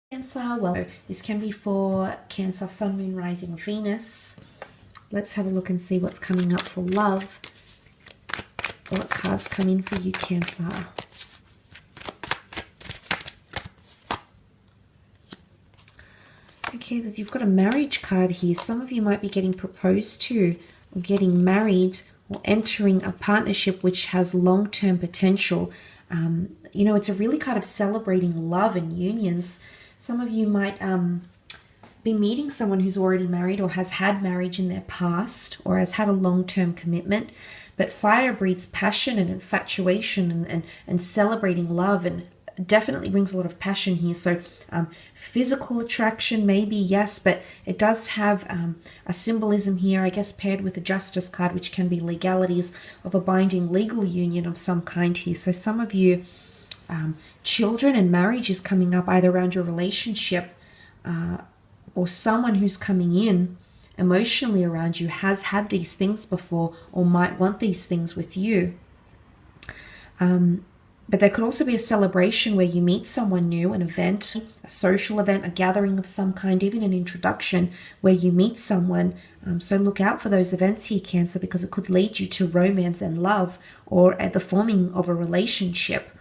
Cancer, well, this can be for Cancer, Sun, Moon, Rising, Venus. Let's have a look and see what's coming up for love. What cards come in for you, Cancer? Okay, you've got a marriage card here. Some of you might be getting proposed to, or getting married, or entering a partnership which has long-term potential. You know, it's a really kind of celebrating love and unions. Some of you might be meeting someone who's already married or has had marriage in their past or has had a long-term commitment. But fire breeds passion and infatuation and celebrating love, and definitely brings a lot of passion here. So physical attraction, maybe, yes, but it does have a symbolism here, I guess, paired with the Justice card, which can be legalities of a binding legal union of some kind here. So some of you, children and marriage is coming up either around your relationship or someone who's coming in emotionally around you has had these things before or might want these things with you. But there could also be a celebration where you meet someone new, an event, a social event, a gathering of some kind, even an introduction where you meet someone. So look out for those events here, Cancer, because it could lead you to romance and love or at the forming of a relationship.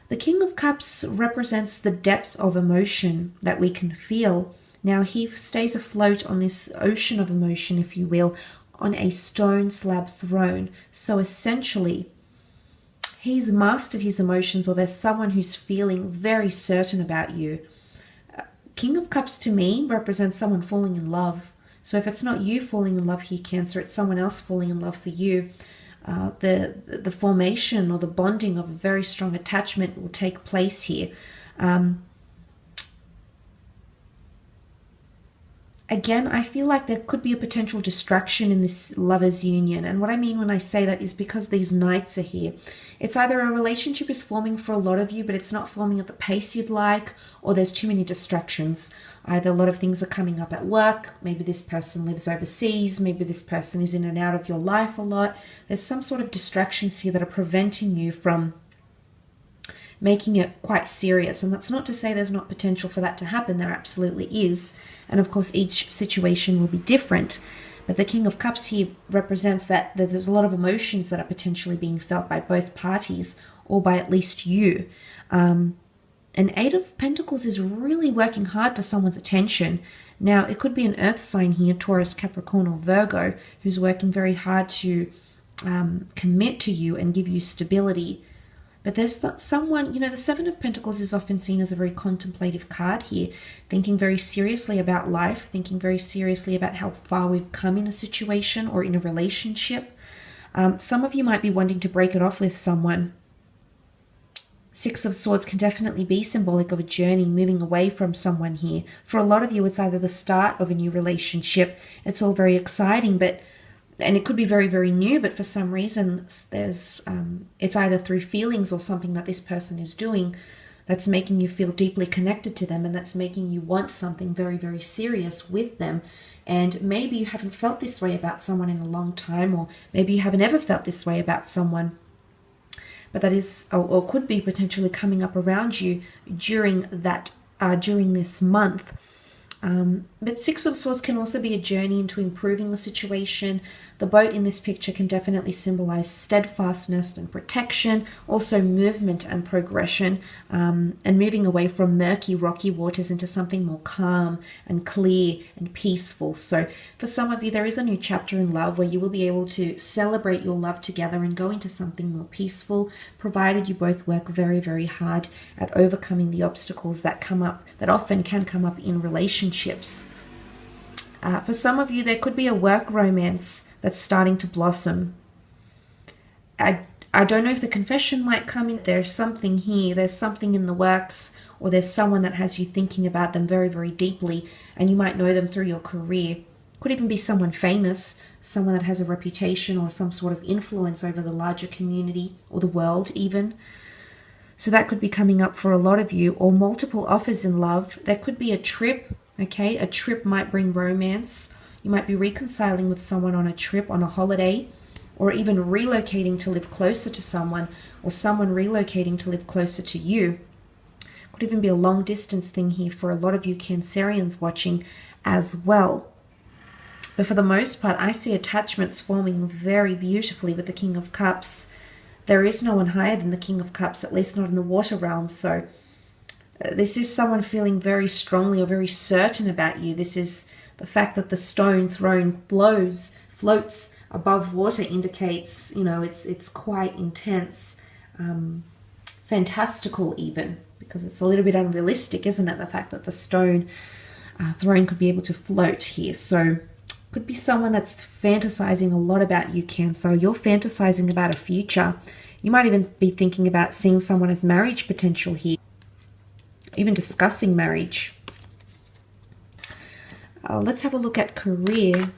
The King of Cups represents the depth of emotion that we can feel. Now, he stays afloat on this ocean of emotion, if you will, on a stone slab throne. So essentially, he's mastered his emotions, or there's someone who's feeling very certain about you. King of Cups to me represents someone falling in love. So if it's not you falling in love here, Cancer, it's someone else falling in love for you. The formation or the bonding of a very strong attachment will take place here. Again, I feel like there could be a potential distraction in this lover's union. And what I mean when I say that is because these knights are here. It's either a relationship is forming for a lot of you, but it's not forming at the pace you'd like, or there's too many distractions. Either a lot of things are coming up at work, maybe this person lives overseas, maybe this person is in and out of your life a lot. There's some sort of distractions here that are preventing you from making it quite serious. And that's not to say there's not potential for that to happen. There absolutely is. And of course, each situation will be different. But the King of Cups here represents that there's a lot of emotions that are potentially being felt by both parties, or by at least you. An Eight of Pentacles is really working hard for someone's attention. Now, it could be an earth sign here, Taurus, Capricorn, or Virgo, who's working very hard to commit to you and give you stability. But there's someone, you know, the Seven of Pentacles is often seen as a very contemplative card here, thinking very seriously about life, thinking very seriously about how far we've come in a situation or in a relationship. Some of you might be wanting to break it off with someone. Six of Swords can definitely be symbolic of a journey, moving away from someone here. For a lot of you, it's either the start of a new relationship. It's all very exciting, and it could be very, very new, but for some reason there's it's either through feelings or something that this person is doing that's making you feel deeply connected to them, and that's making you want something very, very serious with them. And maybe you haven't felt this way about someone in a long time, or maybe you haven't ever felt this way about someone. But that is, or could be potentially coming up around you during this month. But Six of Swords can also be a journey into improving the situation. The boat in this picture can definitely symbolize steadfastness and protection, also movement and progression, and moving away from murky, rocky waters into something more calm and clear and peaceful. So for some of you, there is a new chapter in love where you will be able to celebrate your love together and go into something more peaceful, provided you both work very, very hard at overcoming the obstacles that come up, that often can come up in relationships. For some of you, there could be a work romance that's starting to blossom. I don't know if the confession might come in. There's something here. There's something in the works, or there's someone that has you thinking about them very, very deeply, and you might know them through your career. Could even be someone famous, someone that has a reputation or some sort of influence over the larger community or the world even. So that could be coming up for a lot of you, or multiple offers in love. There could be a trip. Okay, a trip might bring romance. You might be reconciling with someone on a trip, on a holiday, or even relocating to live closer to someone, or someone relocating to live closer to you. Could Could even be a long distance thing here for a lot of you Cancerians watching as well. But for the most part, I see attachments forming very beautifully with the King of Cups. There is no one higher than the King of Cups, at least not in the water realm. So this is someone feeling very strongly or very certain about you. This is the fact that the stone throne floats above water indicates, you know, it's quite intense, fantastical even, because it's a little bit unrealistic, isn't it? The fact that the stone throne could be able to float here. So could be someone that's fantasizing a lot about you, Cancer. You're fantasizing about a future. You might even be thinking about seeing someone as marriage potential here, even discussing marriage. Let's have a look at career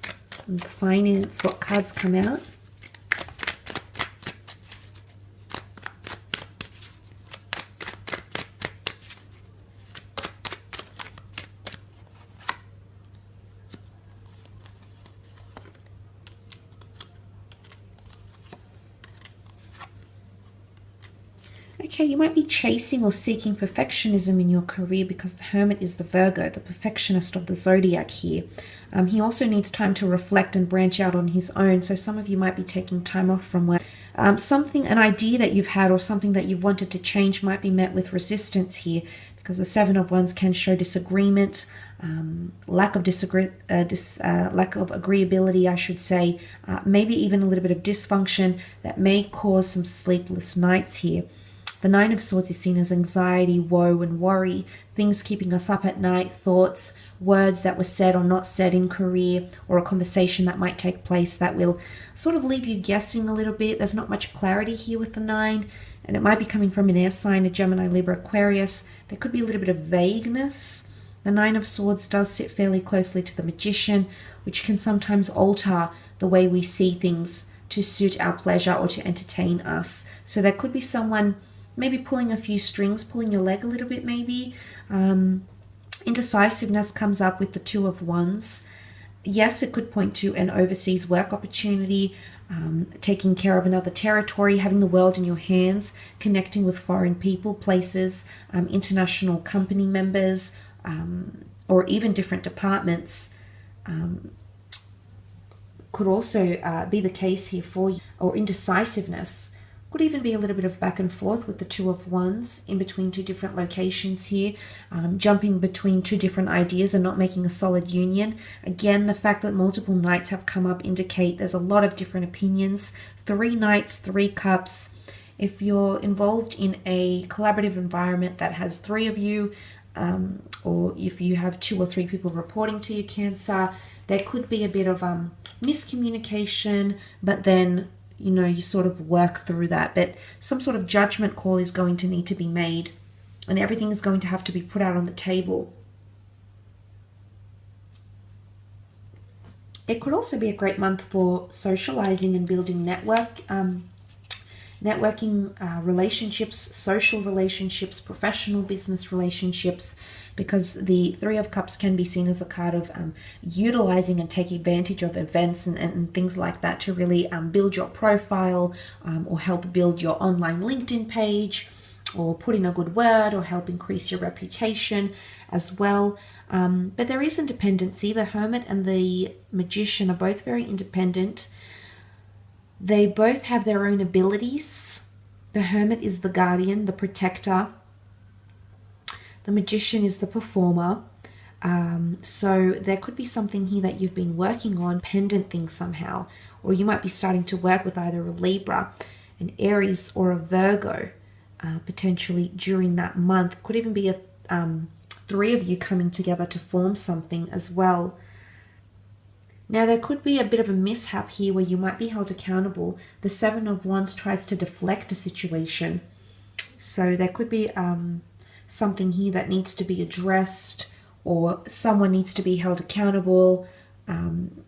and finance, what cards come out. Okay, you might be chasing or seeking perfectionism in your career because the Hermit is the Virgo, the perfectionist of the zodiac here. He also needs time to reflect and branch out on his own. So some of you might be taking time off from work. An idea that you've had or something that you've wanted to change might be met with resistance here, because the Seven of Wands can show disagreement, lack of agreeability, I should say, maybe even a little bit of dysfunction that may cause some sleepless nights here. The Nine of Swords is seen as anxiety, woe, and worry, things keeping us up at night, thoughts, words that were said or not said in career, or a conversation that might take place that will sort of leave you guessing a little bit. There's not much clarity here with the Nine, and it might be coming from an air sign, a Gemini, Libra, Aquarius. There could be a little bit of vagueness. The Nine of Swords does sit fairly closely to the Magician, which can sometimes alter the way we see things to suit our pleasure or to entertain us. So there could be someone maybe pulling a few strings, pulling your leg a little bit maybe. Indecisiveness comes up with the Two of Wands. Yes, it could point to an overseas work opportunity, taking care of another territory, having the world in your hands, connecting with foreign people, places, international company members, or even different departments. Could also be the case here for you. Or indecisiveness. Could even be a little bit of back and forth with the Two of Wands in between two different locations here, jumping between two different ideas and not making a solid union. Again, the fact that multiple Knights have come up indicate there's a lot of different opinions. 3 Knights, 3 Cups. If you're involved in a collaborative environment that has 3 of you, or if you have 2 or 3 people reporting to you, Cancer, there could be a bit of miscommunication, but then you know, you sort of work through that. But some sort of judgment call is going to need to be made, and everything is going to have to be put out on the table. It could also be a great month for socializing and building relationships, social relationships, professional business relationships, because the Three of Cups can be seen as a card of utilizing and taking advantage of events and things like that to really build your profile, or help build your online LinkedIn page, or put in a good word, or help increase your reputation as well. But there is independency. The Hermit and the Magician are both very independent. They both have their own abilities. The Hermit is the guardian, the protector. The Magician is the performer. So there could be something here that you've been working on, pendant thing somehow. Or you might be starting to work with either a Libra, an Aries, or a Virgo, potentially during that month. Could even be 3 of you coming together to form something as well. Now, there could be a bit of a mishap here where you might be held accountable. The Seven of Wands tries to deflect a situation. So there could be something here that needs to be addressed, or someone needs to be held accountable. And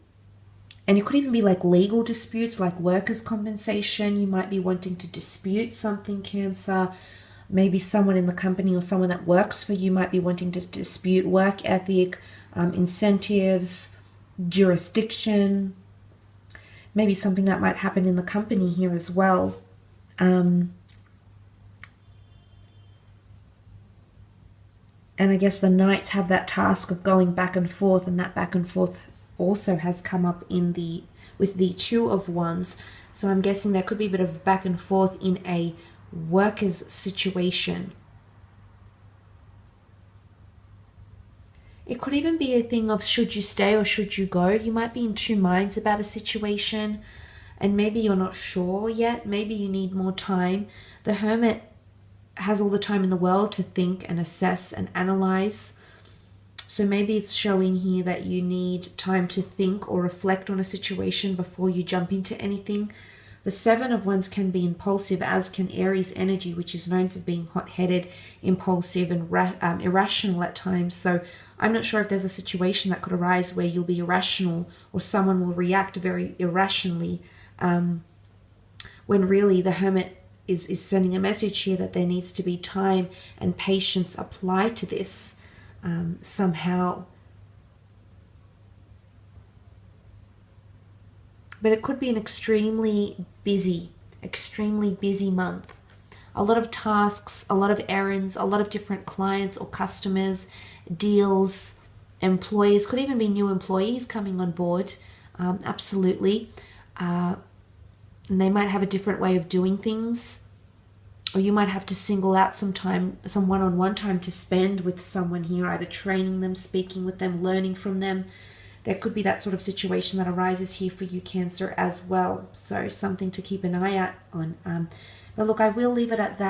it could even be like legal disputes, like workers' compensation. You might be wanting to dispute something, Cancer. Maybe someone in the company or someone that works for you might be wanting to dispute work ethic, incentives, jurisdiction, maybe something that might happen in the company here as well. And I guess the Knights have that task of going back and forth, and that back and forth also has come up in the with the Two of Wands. So I'm guessing there could be a bit of back and forth in a workers situation. It could even be a thing of should you stay or should you go. You might be in two minds about a situation, and maybe you're not sure yet. Maybe you need more time. The Hermit has all the time in the world to think and assess and analyze. So maybe it's showing here that you need time to think or reflect on a situation before you jump into anything. The Seven of Wands can be impulsive, as can Aries energy, which is known for being hot-headed, impulsive, and irrational at times. So I'm not sure if there's a situation that could arise where you'll be irrational, or someone will react very irrationally, when really the Hermit is sending a message here that there needs to be time and patience applied to this somehow. But it could be an extremely busy month. A lot of tasks, a lot of errands, a lot of different clients or customers, deals, employees. Could even be new employees coming on board. Absolutely. And they might have a different way of doing things. Or you might have to single out some time, some one-on-one time to spend with someone here, either training them, speaking with them, learning from them. There could be that sort of situation that arises here for you, Cancer, as well. So something to keep an eye out on. But look, I will leave it at that.